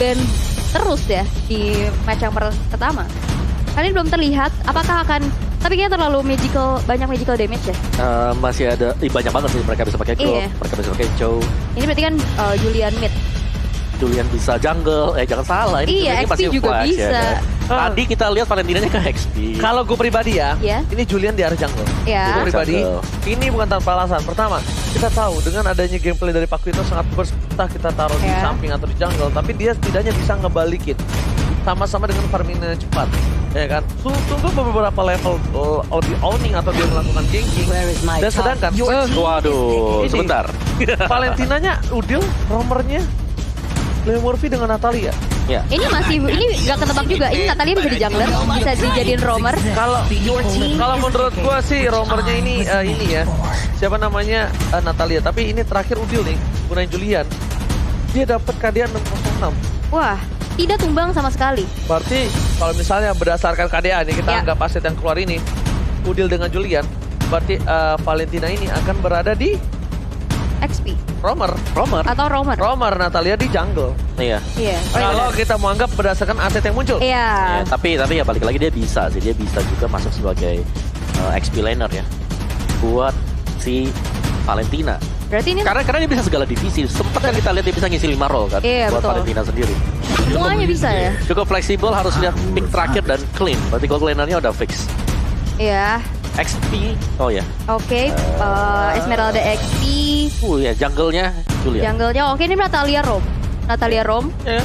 ban terus ya di match yang pertama. Kali ini belum terlihat apakah akan, tapi kayaknya terlalu banyak magical damage ya. Masih ada, banyak banget sih mereka bisa pakai Grove, Iya. mereka bisa pakai Chow. Ini berarti kan Julian mid. Julian bisa jungle, jangan salah ini Iya, Julian XP masih juga flash, bisa. ya kan? Tadi kita lihat Valentinanya ke XP. Kalau gue pribadi ya, Iya. ini Julian di arah jungle. Ya. Gue pribadi, Jungle. ini bukan tanpa alasan. Pertama, kita tahu dengan adanya gameplay dari Pakuito sangat burst, entah kita taruh di Ya. samping atau di jungle, tapi dia setidaknya bisa ngebalikin. Sama-sama dengan farming yang cepat, ya kan? Tunggu beberapa level di owning atau dia melakukan ganking. Dan sedangkan, Waduh, ini. sebentar. Valentinanya, Udil, romernya, Leo Murphy dengan Natalia. Ya. Ini nggak ketebak juga. Ini Natalia bisa di jungler, bisa dijadiin roamer. Kalau menurut gua sih romernya ini ya. Siapa namanya Natalia, tapi ini terakhir Udil nih, gunain Julian. Dia dapat KDA 606. Wah, tidak tumbang sama sekali. Berarti kalau misalnya berdasarkan KDA nih kita Ya. anggap aset yang keluar ini Udil dengan Julian, berarti Valentina ini akan berada di XP romer. atau roamer. Romer, Natalia di jungle. Iya. Iya. Kalau kita mau anggap berdasarkan aset yang muncul. Iya. Ya, tapi ya balik lagi dia bisa sih, dia bisa juga masuk sebagai XP laner ya buat si Valentina. Berarti ini Karena dia bisa segala divisi. Sempat kan kita lihat dia bisa ngisi 5 role kan Iya, buat betul. Valentina sendiri. semuanya bisa ya. Cukup fleksibel, harus lihat pick terakhir dan clean. Berarti gold lanernya udah fix. Iya. XP, oh ya. Oke, Esmeralda XP, Ya jungle-nya Julia. jungle-nya oke, ini Natalia Rom. Ya.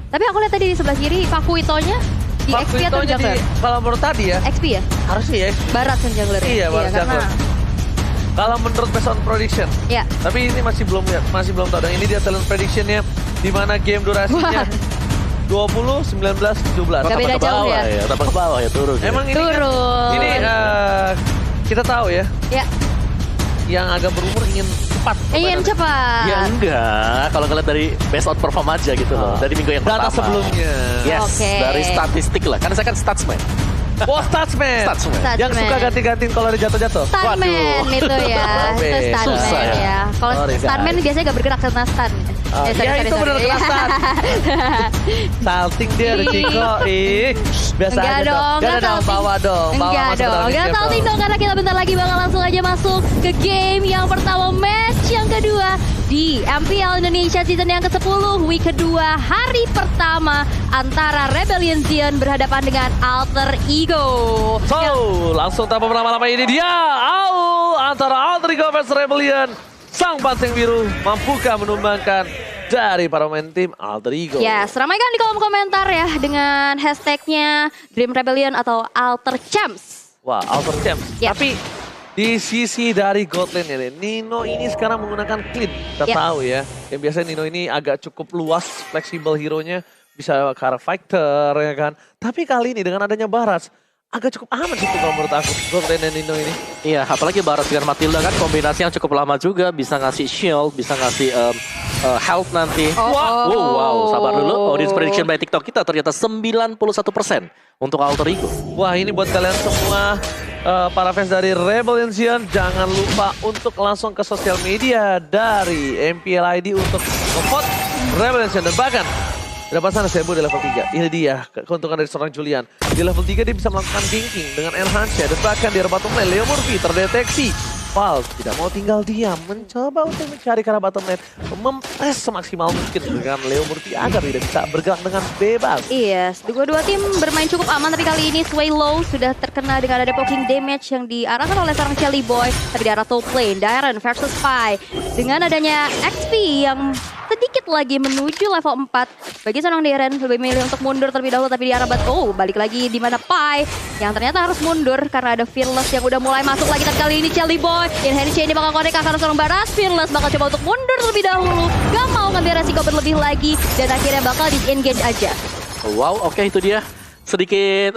Tapi aku lihat tadi di sebelah kiri Pakuitonya di XP atau Pakuitonya jungler? kalau menurut tadi ya, XP ya? harusnya ya. Barat kan jungler. Iya, barat karena jungler. Kalau menurut based on prediction, ya. tapi ini masih belum tahu. Dan ini dia talent predictionnya di mana game durasinya 20, 19, 17. Gak beda Ke jauh bawah ya. Tambah ke bawah ya turun. Emang ini kan, Turun. ini kita tahu ya, Ya, yang agak berumur ingin cepat. ingin ya cepat. enggak. Kalau ngeliat dari based on perform aja gitu loh. Dari minggu yang Data pertama. sebelumnya. Yes, Oke. dari statistik lah. Karena saya kan statsman. Oh, Statsman. Statsman. Yang suka ganti-gantiin kalau ada jatuh-jatuh. Stuntman Waduh. itu ya. Itu stuntman Susah ya. ya. Kalau Sorry, stuntman guys. biasanya gak bergerak karena stun. Ya itu benar kelasan. Salting dia Chico. Biasa Enggak aja dong, Enggak enggak dong, salting. bawa dong. Bawa Enggak masuk ke dong, dalam enggak game salting dong karena kita bentar lagi bakal langsung aja masuk ke game yang pertama, match yang kedua di MPL Indonesia season yang ke-10, week kedua, hari pertama antara Rebellion Zion berhadapan dengan Alter Ego. So, langsung tanpa berlama-lama ini dia. Antara Alter Ego vs Rebellion. Sang banteng biru mampukah menumbangkan dari para pemain tim Alter Ego? Ya, ramaikan di kolom komentar ya dengan hashtagnya Dream Rebellion atau Alter Champs. Wah, Alter Champs. Ya. Tapi di sisi dari God Lane ini, Nino ini sekarang menggunakan clean. Kita Ya. tahu ya. Yang biasanya Nino ini agak cukup luas, fleksibel hero-nya. Bisa ke arah fighter ya kan. Tapi kali ini dengan adanya Baras, agak cukup aman sih kalau menurut aku. God Lane dan Nino ini. Iya, apalagi Barat dengan Matilda kan kombinasi yang cukup lama juga. Bisa ngasih shield, bisa ngasih health nanti. Wow, sabar dulu. Audience prediction by TikTok kita ternyata 91% untuk Alter Ego. Wah, ini buat kalian semua para fans dari Rebellion Zion, jangan lupa untuk langsung ke sosial media dari MPL ID untuk nge-vote Rebellion Zion. Dan bahkan di depan sana Sebu di level 3. Ini dia keuntungan dari seorang Julian. Di level 3 dia bisa melakukan ganking dengan enhance dan bahkan di bottom lane Leo Murphy terdeteksi. Val tidak mau tinggal diam, mencoba untuk mencari ke arah bottom lane, mempres semaksimal mungkin dengan Leo Murphy agar tidak bisa bergerak dengan bebas. Iya, dua tim bermain cukup aman, tapi kali ini Sway Low sudah terkena dengan ada poking damage yang diarahkan oleh seorang Shelly Boy, tapi di arah top lane, Darren versus Pi. Dengan adanya XP yang sedikit lagi menuju level 4, bagi seorang Darren lebih milih untuk mundur terlebih dahulu, tapi di arah balik lagi di mana Pi yang ternyata harus mundur karena ada Fearless yang udah mulai masuk lagi, tapi kali ini Shelly Boy dan Henry ini bakal connect ke seorang Baras. Fearless bakal coba untuk mundur terlebih dahulu, gak mau ngambil resiko berlebih lagi dan akhirnya bakal disengage aja. Wow, oke itu dia sedikit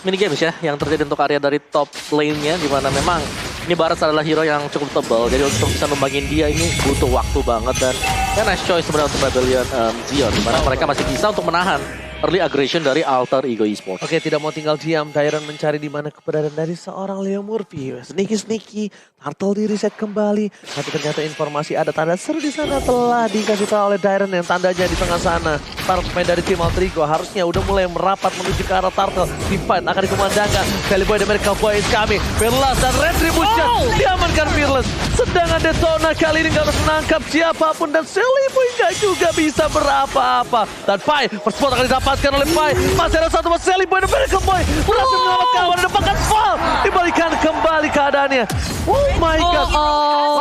mini games ya yang terjadi untuk area dari top lane-nya, di mana memang ini Barat adalah hero yang cukup tebal, jadi untuk bisa numbangin dia ini butuh waktu banget. Dan nice choice sebenarnya untuk Rebellion Zion, di mana mereka masih bisa untuk menahan early aggression dari Alter Ego Esports. Oke, tidak mau tinggal diam. Dairon mencari di mana keberadaan dari seorang Leo Murphy. Sneaky. Turtle di reset kembali. Tapi ternyata informasi ada tanda seru di sana telah dikasih tahu oleh Dairon yang tandanya di tengah sana. Para pemain dari tim Alter Ego harusnya udah mulai merapat menuju ke arah Turtle. Di fight akan dikumandangkan. Caliboy dan American Boy is coming. Fearless dan Retribution diamankan Fearless. Sedangkan Detona kali ini gak harus menangkap siapapun. Dan Caliboy gak juga bisa berapa-apa. Dan Pai, first spot akan didapatkan oleh Pai. Masih ada satu buat Caliboy dan American Boy. Berhasil menyelamatkan kawan dan dapatkan fall. Dibalikan kembali keadaannya. Oh my god.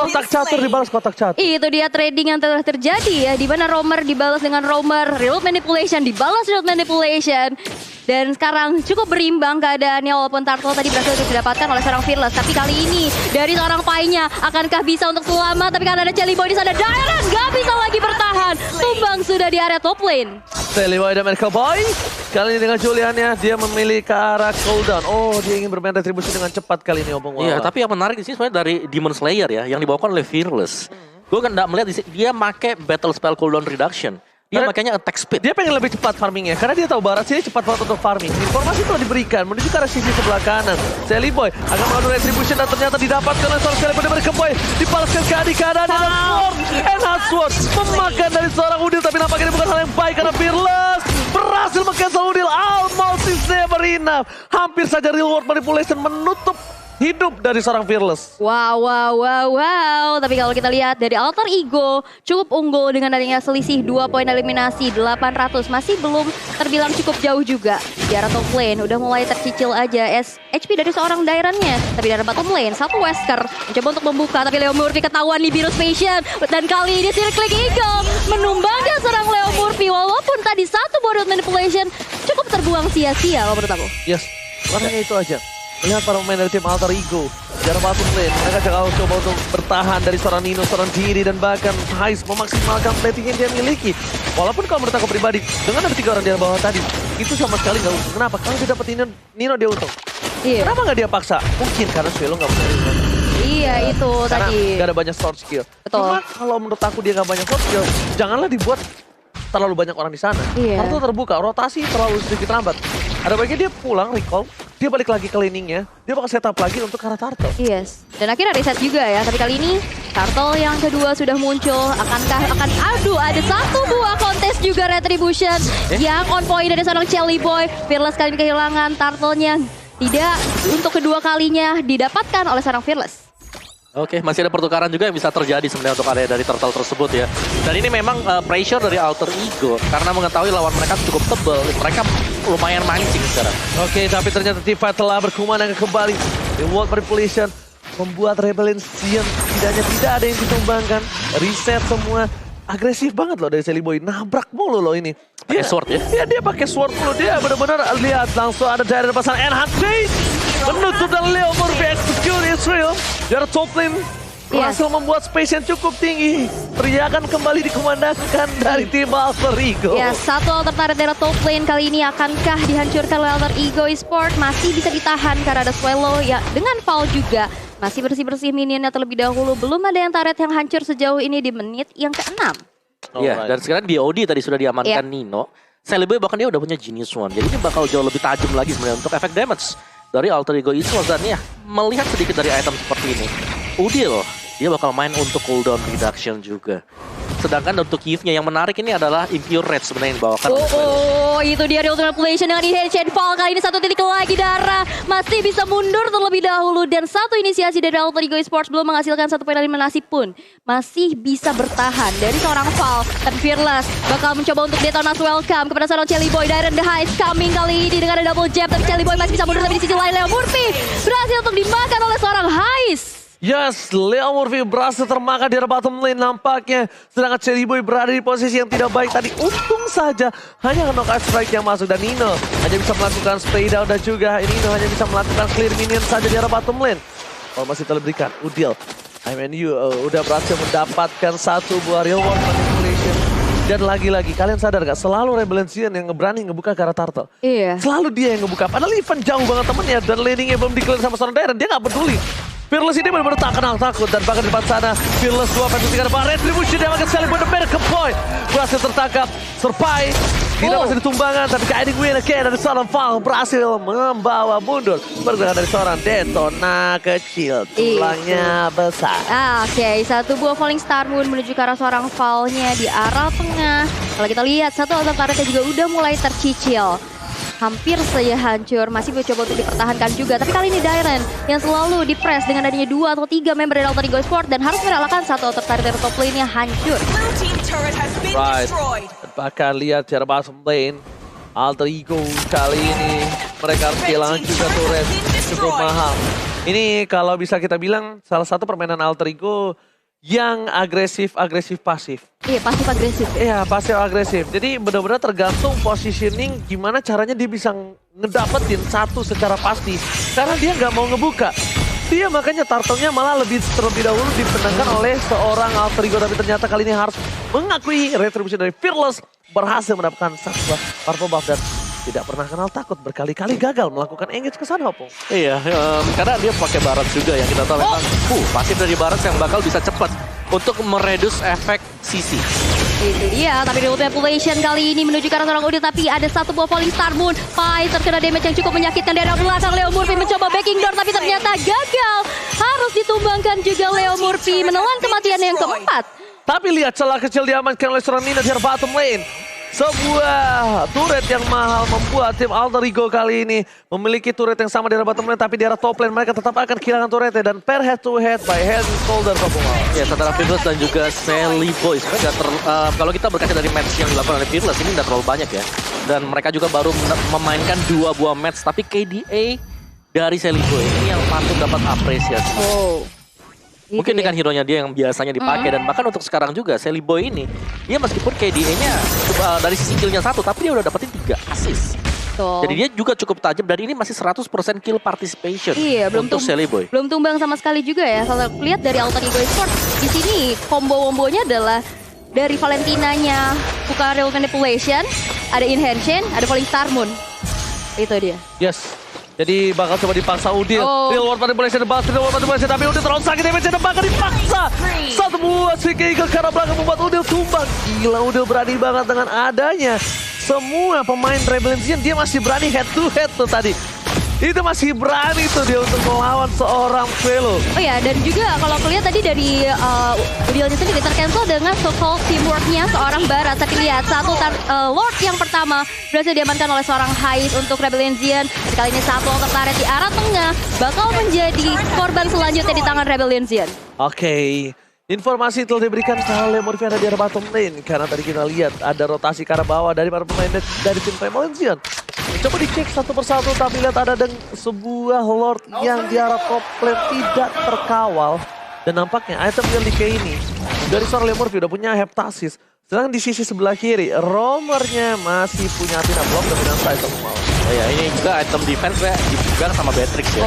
Kotak catur dibalas kotak catur. Itu dia trading yang telah terjadi ya, di mana Roamer dibalas dengan Roamer, real manipulation dibalas real manipulation. Dan sekarang cukup berimbang keadaannya walaupun Turtle tadi berhasil didapatkan oleh seorang Fearless. Tapi kali ini dari seorang Pai-nya akankah bisa untuk selamat? Tapi karena ada Caliboy di sana, Dairon gak bisa lagi bertahan. Tumbang sudah di area top lane. Caliboy dan American Boy. Kali ini dengan Juliannya dia memilih ke arah cooldown. Oh, dia ingin bermain retribusi dengan cepat kali ini Obong. Iya, tapi yang menarik di sini sebenarnya dari Demon Slayer ya, yang dibawakan oleh Fearless. Gue kan nggak melihat di sini, dia make battle spell cooldown reduction. Dia makanya attack speed. Dia pengen lebih cepat farmingnya karena dia tahu Barat sini cepat banget untuk farming. Informasi telah diberikan menuju ke arah sisi sebelah kanan. Caliboy akan melakukan retribution dan ternyata didapatkan oleh seorang Caliboy dari Keboy. Dibalaskan ke adik keadaan dan Sword. And Sword memakan dari seorang Udil, tapi nampaknya ini bukan hal yang baik karena Fearless berhasil meng-cancel Udil. Almost is never enough. Hampir saja real world manipulation menutup hidup dari seorang Fearless. Wow. Tapi kalau kita lihat dari Alter Ego cukup unggul dengan adanya selisih 2 poin eliminasi 800. Masih belum terbilang cukup jauh juga. Di arah top lane udah mulai tercicil aja HP dari seorang Dairon-nya. Tapi di arah bottom lane satu Wesker mencoba untuk membuka. Tapi Leo Murphy ketahuan di Virus Passion. Dan kali ini Circling Eagle menumbangkan serang Leo Murphy. Walaupun tadi satu border manipulation cukup terbuang sia-sia kalau menurut aku. Yes, warnanya itu aja. Lihat para pemain dari tim Alter Ego. Jarak bottom lane, mereka coba untuk bertahan dari seorang Nino, seorang Diri, dan bahkan Hais memaksimalkan plating yang dia miliki. Walaupun kalau menurut aku pribadi, dengan ada 3 orang di bawah tadi, itu sama sekali nggak untung. Kenapa? Kalau dia dapat Nino dia untung. Iya. Kenapa nggak dia paksa? Mungkin karena Swelo nggak punya Nino. Iya itu Karena tadi. nggak ada banyak sword skill. Betul. Cuma kalau menurut aku dia nggak banyak sword skill, janganlah dibuat terlalu banyak orang di sana. Iya. Kartu terbuka, rotasi terlalu sedikit lambat. Ada baiknya dia pulang, recall, dia balik lagi ke laningnya, dia bakal setup lagi untuk ke arah Turtle. Yes. Dan akhirnya reset juga ya. Tapi kali ini Turtle yang kedua sudah muncul. Ada satu buah kontes juga Retribution yang on point dari seorang Caliboy. Fearless kali ini kehilangan Turtle-nya. Tidak untuk kedua kalinya didapatkan oleh seorang Fearless. Oke, masih ada pertukaran juga yang bisa terjadi sebenarnya untuk area dari Turtle tersebut ya. Dan ini memang pressure dari Alter Ego karena mengetahui lawan mereka cukup tebal. Mereka lumayan mancing sekarang. Oke, tapi ternyata Tifa telah berkumandang kembali. The World Manipulation membuat Rebellion setidaknya tidak ada yang ditumbangkan. Reset semua. Agresif banget loh dari Caliboy. Nabrak mulu loh ini. Pakai sword ya? Iya, dia pakai sword mulu. Dia benar-benar lihat langsung ada dari pasang Enhance Chase. Menutup dan Leo Murphy execute Israel. Dari top lane berhasil membuat space yang cukup tinggi. Teriakan kembali dikumandangkan dari tim Alter Ego. Ya, satu alternatif dari top lane kali ini akankah dihancurkan oleh Alter Ego Esports? Masih bisa ditahan karena ada Swallow ya dengan foul juga. Masih bersih-bersih minionnya terlebih dahulu. Belum ada yang turret yang hancur sejauh ini di menit yang ke-6. Iya, dan sekarang BOD tadi sudah diamankan Iya. Nino. Caliboy bahkan dia udah punya Genius One. Jadi ini bakal jauh lebih tajam lagi sebenarnya untuk efek damage dari Alter Ego Esports. Dan ya, melihat sedikit dari item seperti ini, Udil, dia bakal main untuk cooldown reduction juga. Sedangkan untuk Yves-nya yang menarik ini adalah Impure Rage sebenarnya yang dibawakan. Itu dia real manipulation dengan Inherit Fall. Kali ini satu titik lagi darah. Masih bisa mundur terlebih dahulu. Dan satu inisiasi dari Alter Ego Esports belum menghasilkan satu poin eliminasi pun. Masih bisa bertahan dari seorang Fall. Dan Fearless bakal mencoba untuk detonas welcome kepada seorang Caliboy. Dairon the Heist coming kali ini dengan ada double jab. Tapi Caliboy masih bisa mundur, tapi di sisi lain Leo Murphy berhasil untuk dimakan oleh seorang Heist. Yes, Leo Murphy berhasil termakan di bottom lane nampaknya. Sedangkan Caliboy berada di posisi yang tidak baik tadi. Untung saja hanya knockout strike yang masuk. Dan Nino hanya bisa melakukan spray down dan juga Nino hanya bisa melakukan clear minion saja di bottom lane. Oh, masih telah berikan. Udil, IMNU udah berhasil mendapatkan satu buah real world manipulation. Dan lagi-lagi kalian sadar gak? Selalu Rebellion yang berani ngebuka ke arah Turtle. Iya. Selalu dia yang ngebuka. Padahal Ivan jauh banget temennya. Dan laningnya belum di-clear sama seorang Dairon. Dia gak peduli. Fearless ini benar-benar tak kenal takut. Dan bahkan di depan sana Fearless 2 versus 3 depan Retribution. Dia makin sekali benar-benar ke point. Berhasil tertangkap. Serpai Tidak masih ditumbangkan, tapi Kaiding win again dari seorang Val berhasil membawa mundur pergerakan dari seorang Detona kecil, tulangnya besar. Oke, satu buah Falling Star Moon menuju ke arah seorang Val-nya di arah tengah. Kalau kita lihat, satu auto turretnya juga udah mulai tercicil. Hampir saja hancur, masih mencoba untuk dipertahankan juga. Tapi kali ini Dairen yang selalu di-press dengan adanya 2 atau 3 member dari Alter Ego Sport dan harus merelakan satu auto turret dari top lane-nya hancur. Right, bahkan lihat cara bottom lane, Alter Ego kali ini mereka harus kehilangan juga turret cukup mahal. Ini kalau bisa kita bilang salah satu permainan Alter Ego yang agresif pasif. Iya, pasif agresif. Iya, pasif agresif. Jadi benar-benar tergantung positioning gimana caranya dia bisa ngedapetin satu secara pasti. Karena dia nggak mau ngebuka. Dia makanya turtle-nya malah terlebih dahulu dipenangkan oleh seorang Alter Ego. Tapi ternyata kali ini harus mengakui retribusi dari Fearless berhasil mendapatkan satu purple buff dan tidak pernah kenal takut, berkali-kali gagal melakukan engage ke sana, Opung. Iya, karena dia pakai Barat juga yang kita tahu memang pasif dari Barat yang bakal bisa cepat untuk mereduce efek CC. Itu dia, tapi Real Population kali ini menuju ke arah seorang Udil, tapi ada satu buah Falling Star Moon. Pai terkena damage yang cukup menyakitkan dari belakang. Leo Murphy mencoba backing door, tapi ternyata gagal. Harus ditumbangkan juga Leo Murphy, menelan kematian yang keempat. Tapi lihat celah kecil diamankan oleh seorang Nina di bottom lane. Sebuah turret yang mahal membuat tim Alter Ego kali ini memiliki turret yang sama di arah bottom lane, tapi di arah top lane mereka tetap akan kehilangan turretnya dan pair head to head by head and shoulder. Ya, antara Fearless dan juga Sally Boy. Kalau kita berkaca dari match yang dilakukan oleh Fearless ini tidak terlalu banyak ya. Dan mereka juga baru memainkan 2 buah match, tapi KDA dari Sally Boy ini yang patut dapat apresiasi. Mungkin dengan hero-nya dia yang biasanya dipakai dan bahkan untuk sekarang juga Sally Boy ini dia meskipun KDA-nya dari sisi kill-nya 1 tapi dia udah dapetin 3 assist. Jadi dia juga cukup tajam dan ini masih 100% kill participation untuk Sally Boy. Belum tumbang sama sekali juga ya. Kalau lihat dari Alter Ego Sport di sini combo-combonya adalah dari Valentinanya bukan Real Manipulation, ada Inhension, ada Falling Star Moon. Itu dia. Yes. Jadi bakal coba dipaksa Udil. Real World Manipulation debas, Real World Manipulation, tapi Udil terlalu sakit, damage-nya bakal dipaksa. Satu buah Sweet Eagle ke arah belakang membuat Udil tumbang. Gila, Udil berani banget dengan adanya semua pemain Rebellion, dia masih berani head to head tuh tadi. Itu masih berani tuh dia untuk melawan seorang Velo. Oh ya, dan juga kalau aku lihat tadi dari Udilnya sendiri tercancel dengan so-called teamwork-nya seorang Barat. Tapi lihat, satu Lord yang pertama berhasil diamankan oleh seorang Hyde untuk Rebellion. Kali ini satu tertarik di arah tengah bakal menjadi korban selanjutnya di tangan Rebellion. Oke. Informasi telah diberikan oleh Murphy ada di arah bottom lane. Karena tadi kita lihat ada rotasi ke arah bawah dari para pemain dari tim Rebellion. Coba dicek satu persatu, tapi lihat ada sebuah Lord yang di arah top lane tidak terkawal. Dan nampaknya item yang di ini dari seorang Leo Murphy udah punya Heptasis. Sedangkan di sisi sebelah kiri, Romernya masih punya Athena Block dan dengan item mau. Oh ya, ini juga item defense ya dipegang sama Beatrix ya.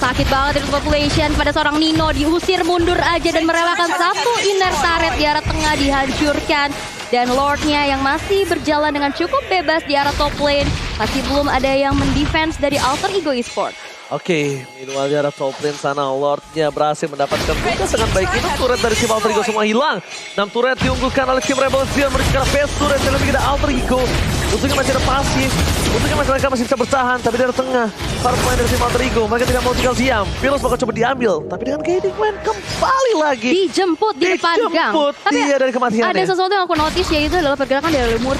Sakit banget dari Population pada seorang Nino, diusir mundur aja dan merelakan satu inner turret di arah tengah dihancurkan. Dan Lordnya yang masih berjalan dengan cukup bebas di arah top lane. Masih belum ada yang mendefense dari Alter Ego Esport. Oke, minimal di arah top lane sana Lordnya berhasil mendapatkan tugas dengan baik. Itu turret dari tim Alter Ego semua hilang. 6 turret diunggulkan oleh tim Rebellion menuju ke base turret yang lebih ke Alter Ego. Untungnya masih ada pasif. Untungnya mereka masih bisa bertahan. Tapi dari tengah, para pemain dari tim Alter Ego mereka tidak mau tinggal diam. Virus bakal coba diambil. Tapi dengan Kaiding kembali lagi. Dijemput di depan gang. Tapi dia dari kematiannya. Ada sesuatu yang aku notice, yaitu adalah pergerakan dari Lemur.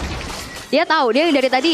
Dia tahu, dia dari tadi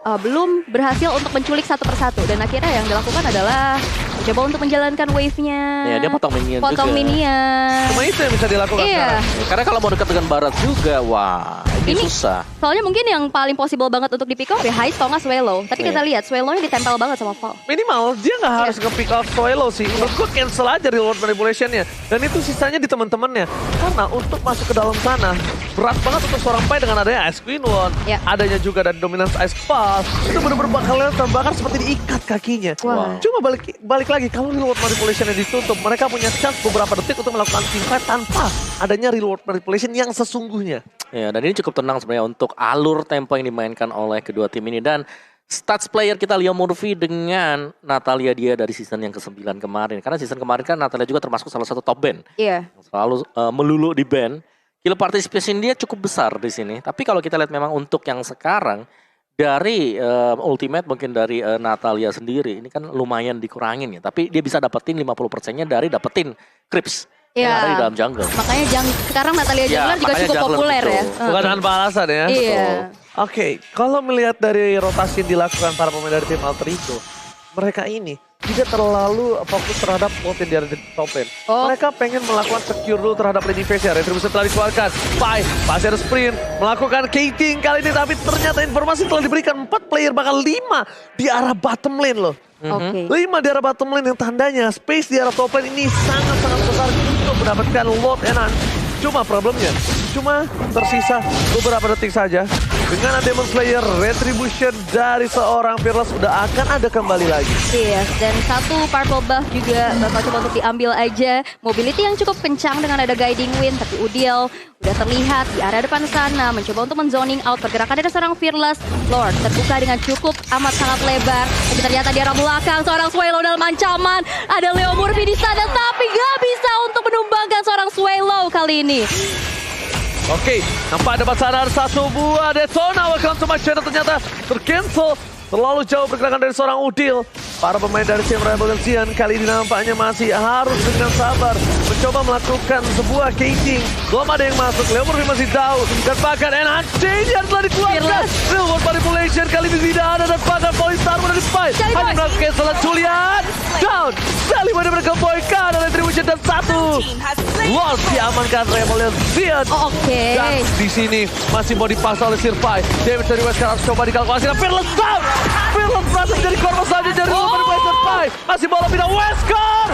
belum berhasil untuk menculik satu persatu. Dan akhirnya yang dilakukan adalah coba untuk menjalankan wave-nya. Ya, dia potong minion Potong juga. minion. Cuma itu yang bisa dilakukan sekarang. Karena kalau mau dekat dengan Barat juga, wah ini susah. Soalnya mungkin yang paling possible banget untuk di-pick off ya Hyde atau nggak Swallow. Tapi kita lihat Swallow-nya ditempel banget sama Val. Minimal dia nggak harus nge-pick off Swallow sih. Menurut gue cancel aja Real World Manipulation-nya. Dan itu sisanya di teman-temannya. Karena untuk masuk ke dalam sana, berat banget untuk seorang Pai dengan adanya Ice Queen One. Adanya juga dari Dominance Ice Pass. Itu bener-bener bakal terbakar seperti diikat kakinya. Cuma balik lagi, kalau Real World Manipulation-nya ditutup, mereka punya chance beberapa detik untuk melakukan teamfight tanpa adanya Real World Manipulation yang sesungguhnya. Ya, dan ini cukup tenang sebenarnya untuk alur tempo yang dimainkan oleh kedua tim ini. Dan stats player kita Leo Murphy dengan Natalia dia dari season yang ke-9 kemarin. Karena season kemarin kan Natalia juga termasuk salah satu top band. Iya. Selalu melulu di band. kill participation dia cukup besar di sini. Tapi kalau kita lihat memang untuk yang sekarang dari ultimate mungkin dari Natalia sendiri ini kan lumayan dikurangin ya. Tapi dia bisa dapetin 50%-nya dari dapetin creeps yang ada di dalam jungle. Makanya sekarang Natalia Jungler juga cukup jungler, populer betul. ya. Bukan tanpa alasan ya. Iya. Oke, kalau melihat dari rotasi yang dilakukan para pemain dari tim Alter Ego, mereka ini tidak terlalu fokus terhadap bot yang di top lane. Mereka pengen melakukan secure dulu terhadap lane defense-nya. Retribution telah dikeluarkan. Pasti ada sprint. Melakukan gating kali ini. Tapi ternyata informasi telah diberikan 4 player bakal 5 di arah bottom lane loh. Oke. 5 di arah bottom lane yang tandanya space di arah top lane ini sangat-sangat besar untuk mendapatkan load enak. Cuma problemnya, tersisa beberapa detik saja. Dengan Demon Slayer, Retribution dari seorang Fearless udah akan ada kembali lagi. Iya, dan satu purple buff juga bakal coba untuk diambil aja. Mobility yang cukup kencang dengan ada guiding wind, tapi Udil udah terlihat di area depan sana mencoba untuk menzoning out pergerakan dari seorang Fearless. Lord terbuka dengan cukup amat sangat lebar. Tapi ternyata di arah belakang seorang Swallow dalam ancaman. Ada Leo Murphy di sana, tapi gak bisa untuk menumbangkan seorang Swallow kali ini. Oke, nampak depan sana ada satu buah detona. Welcome to my channel, ternyata tercancel. Terlalu jauh pergerakan dari seorang Udil. Para pemain dari tim Rebellion kali ini nampaknya masih harus dengan sabar mencoba melakukan sebuah gating. Belum ada yang masuk, Leo Murphy masih tahu. Dan bahkan NHC yang telah dikeluarkan. Real World Manipulation kali ini tidak ada. Dan bahkan Polystar dari Spy hanya melakukan salah Julian. Down, Sally Boy diberikan Boy K dan Retribution dan satu Lord diamankan Rebellion. Oke. Dan di sini masih mau dipaksa oleh Sirpai. David dari West harus coba dikalkulasi. Dan Fearless down. Fearless berhasil menjadi korban saja dari Ruben Sirpai. Masih bola pindah Wesker.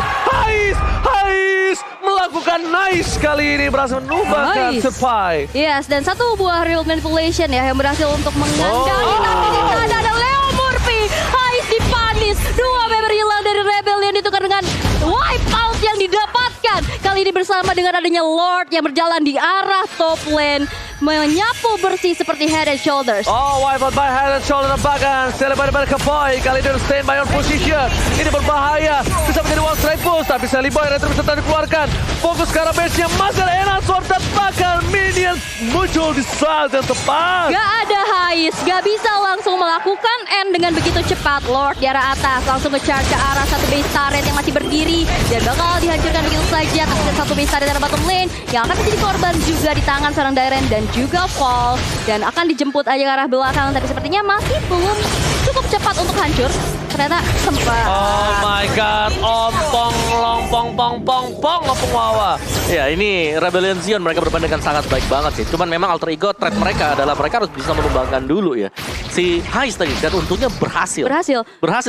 Hais melakukan nice kali ini berhasil menumbangkan Sirpai. Yes, dan satu buah real manipulation ya yang berhasil untuk mengandalkan. Tapi di sana ada Leo Murphy. Hais dipanis. 2 member hilang dari Rebellion ditukar dengan wipe out yang didapatkan. Kali ini bersama dengan adanya Lord yang berjalan di arah top lane. Menyapu bersih seperti Head and Shoulders. Wipe out by Head and Shoulders bahkan Celebrate by Boy. Kali ini stand by your position. Ini berbahaya. Bisa menjadi one strike push. Tapi Sally Boy Retribution telah dikeluarkan. Fokus ke arah base-nya. Masih ada Enan Sword dan bahkan Minions muncul di saat yang tepat. Gak ada Hais. Gak bisa langsung melakukan end dengan begitu cepat. Lord di arah atas. Langsung nge-charge ke arah satu base turret yang masih berdiri. Dan bakal dihancurkan begitu saja. Tapi satu base turret dari bottom lane. Yang akan menjadi korban juga di tangan seorang Dairen dan juga Fall. Dan akan dijemput aja ke arah belakang. Tapi sepertinya masih belum cukup cepat untuk hancur. Ternyata sempat. Oh my god. Ompong lompong pong pong pong ngopong wawa. Ya ini Rebellion Zion mereka bermain dengan sangat baik banget sih. Cuman memang alter ego threat mereka adalah mereka harus bisa menumbangkan dulu ya si Hais tadi. Dan untungnya berhasil.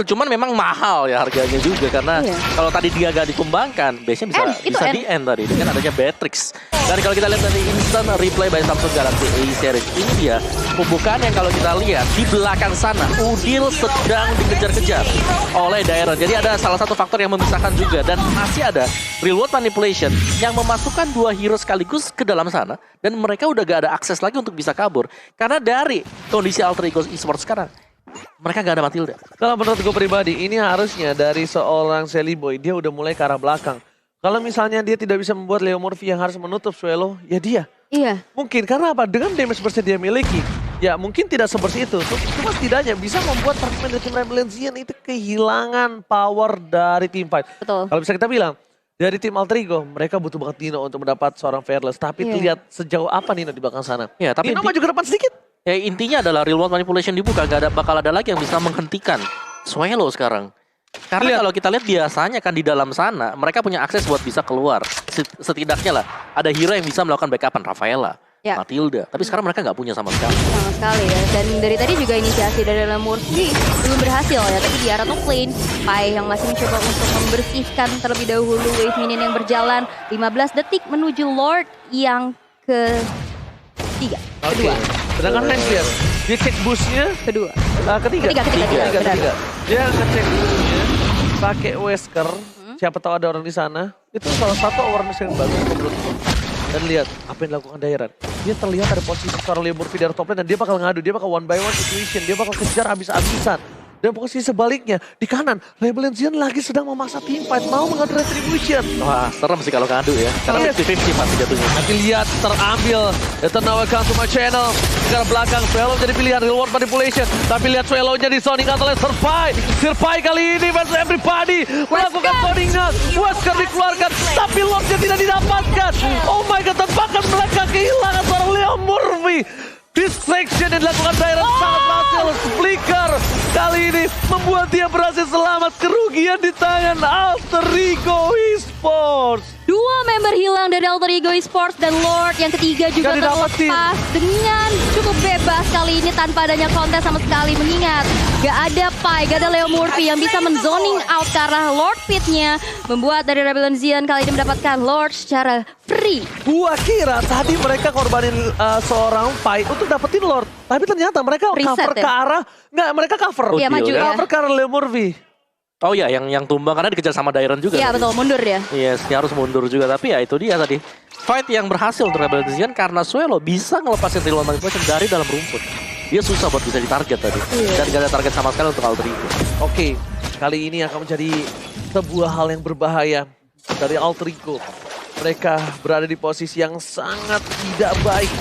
Cuman memang mahal ya harganya juga. Karena kalau tadi dia gak ditumbangkan base-nya bisa di end tadi dengan adanya Beatrix. Dan kalau kita lihat dari instant replay by Samsung Galaxy A series ini dia pembukaan yang kalau kita lihat di belakang sana Udil sedang dikejar-kejar oleh Dairen. Jadi ada salah satu faktor yang memisahkan juga. Dan masih ada Real World Manipulation yang memasukkan 2 hero sekaligus ke dalam sana. Dan mereka udah gak ada akses lagi untuk bisa kabur. Karena dari kondisi Alter Ego Esports sekarang mereka gak ada Matilda. Kalau menurut gue pribadi ini harusnya dari seorang Sally Boy dia udah mulai ke arah belakang. Kalau misalnya dia tidak bisa membuat Leo Murphy yang harus menutup Swallow, ya dia. Iya. Mungkin karena apa? Dengan damage burst dia miliki, ya mungkin tidak sebersih itu. Cuma setidaknya bisa membuat pemain dari tim Rebellion itu kehilangan power dari team fight. Betul. Kalau bisa kita bilang, dari tim Alter Ego, mereka butuh banget Nino untuk mendapat seorang Fearless. Tapi lihat sejauh apa Nino di belakang sana. Ya, tapi Nino maju ke depan sedikit. Ya intinya adalah Real World Manipulation dibuka, bakal ada lagi yang bisa menghentikan Swallow sekarang. Karena kalau kita lihat biasanya kan di dalam sana mereka punya akses buat bisa keluar. Setidaknya lah ada hero yang bisa melakukan backupan Rafaela, Matilda. Tapi sekarang mereka nggak punya sama sekali. Sama sekali ya. Dan dari tadi juga inisiasi dari Leo Murphy belum berhasil ya. Tapi di arah top lane, Pai yang masih mencoba untuk membersihkan terlebih dahulu wave minion yang berjalan. 15 detik menuju Lord yang kedua. Sedangkan Heinz dia cek boostnya Ketiga. Dia ngecek boostnya pakai Wesker. Siapa tahu ada orang di sana. Itu salah satu awareness yang bagus menurutku. Dan lihat apa yang dilakukan Dairen. Dia terlihat ada posisi seorang Leo Murphy dari top lane dan dia bakal ngadu. Dia bakal one by one situation. Dia bakal kejar habis-habisan. Dan posisi sebaliknya di kanan Rebellion lagi sedang memaksa team fight mau mengadu Retribution. Wah serem sih kalau ngadu ya. Karena 50-50 pasti jatuhnya. Nanti lihat terambil. Eternal welcome to my channel. Ke belakang, Swallow jadi pilihan reward manipulation. Tapi lihat Swallow-nya di zoning oleh Survive. Survive kali ini versus everybody. Melakukan zoningan. Wesker dikeluarkan, tapi Lordnya tidak didapatkan. Oh my god, bahkan mereka kehilangan seorang Leo Murphy. Distraction yang dilakukan Dairon sangat berhasil. Flicker kali ini membuat dia berhasil selamat. Kerugian di tangan Alter Ego Esports. Dua member hilang dari Alter Ego Esports dan Lord yang ketiga juga terlepas dengan cukup bebas kali ini tanpa adanya kontes sama sekali. Mengingat gak ada Pai, gak ada Leo Murphy yang bisa menzoning out ke arah Lord Pit-nya. Membuat dari Rebellion Xian kali ini mendapatkan Lord secara free. Gua kira tadi mereka korbanin seorang Pai untuk dapetin Lord. Tapi ternyata mereka Reset, cover ya? ke arah, nggak mereka cover. Iya, maju ya. Cover ke arah Leo Murphy. Oh ya, yang tumbang karena dikejar sama Dairon juga. Iya tadi. betul, mundur ya. Yes, dia harus mundur juga. Tapi ya itu dia tadi. Fight yang berhasil untuk Rebellion Xian karena Swallow bisa ngelepasin Real Manipulation dari dalam rumput. Dia susah buat bisa ditarget tadi. Dan gak ada target sama sekali untuk Alter Ego. Oke, kali ini akan menjadi sebuah hal yang berbahaya dari Alter Ego. Mereka berada di posisi yang sangat tidak baik.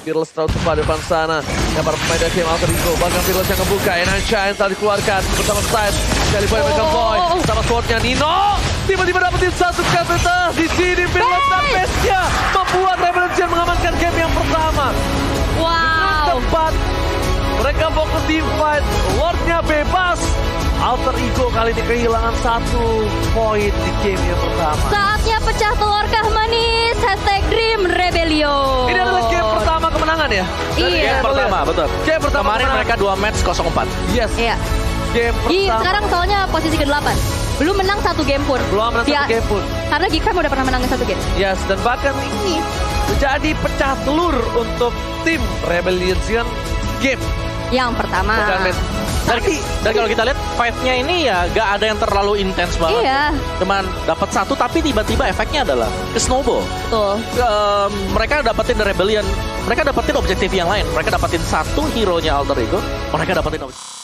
Fearless terlalu tepat depan sana. Yang para pemain dari tim Alter Ego. Bahkan Fearless yang ngebuka. Enancha yang telah dikeluarkan bersama Side. Kali Boy mereka Boy. Sama swordnya Nino. Tiba-tiba dapetin satu kapita. Di sini Fearless dan Best-nya membuat Rebellion Xian mengamankan game yang pertama. Wow. Tepat. Mereka fokus di fight. Lordnya bebas. Alter Ego kali ini kehilangan 1 poin di game yang pertama. Saatnya pecah telurkah manis. #Dream Rebellion. Ini adalah game pertama kemenangan ya? Iya. Game pertama, betul. Game pertama Kemarin kemenangan. mereka 2 match 0-4. Yes. Iya. Game pertama. Sekarang soalnya posisi ke-8. Belum menang 1 game pun. Belum menang 1 game pun. Karena Geekfam udah pernah menang 1 game. Yes, dan bahkan ini menjadi pecah telur untuk tim Rebellion Xian game. Yang pertama. Bukan match. Dan kalau kita lihat fight-nya ini ya gak ada yang terlalu intens banget. Iya. Cuman dapat 1 tapi tiba-tiba efeknya adalah ke snowball. Betul. Mereka dapetin The Rebellion, mereka dapetin objektif yang lain. Mereka dapetin 1 hero-nya Alter Ego, mereka dapetin objektif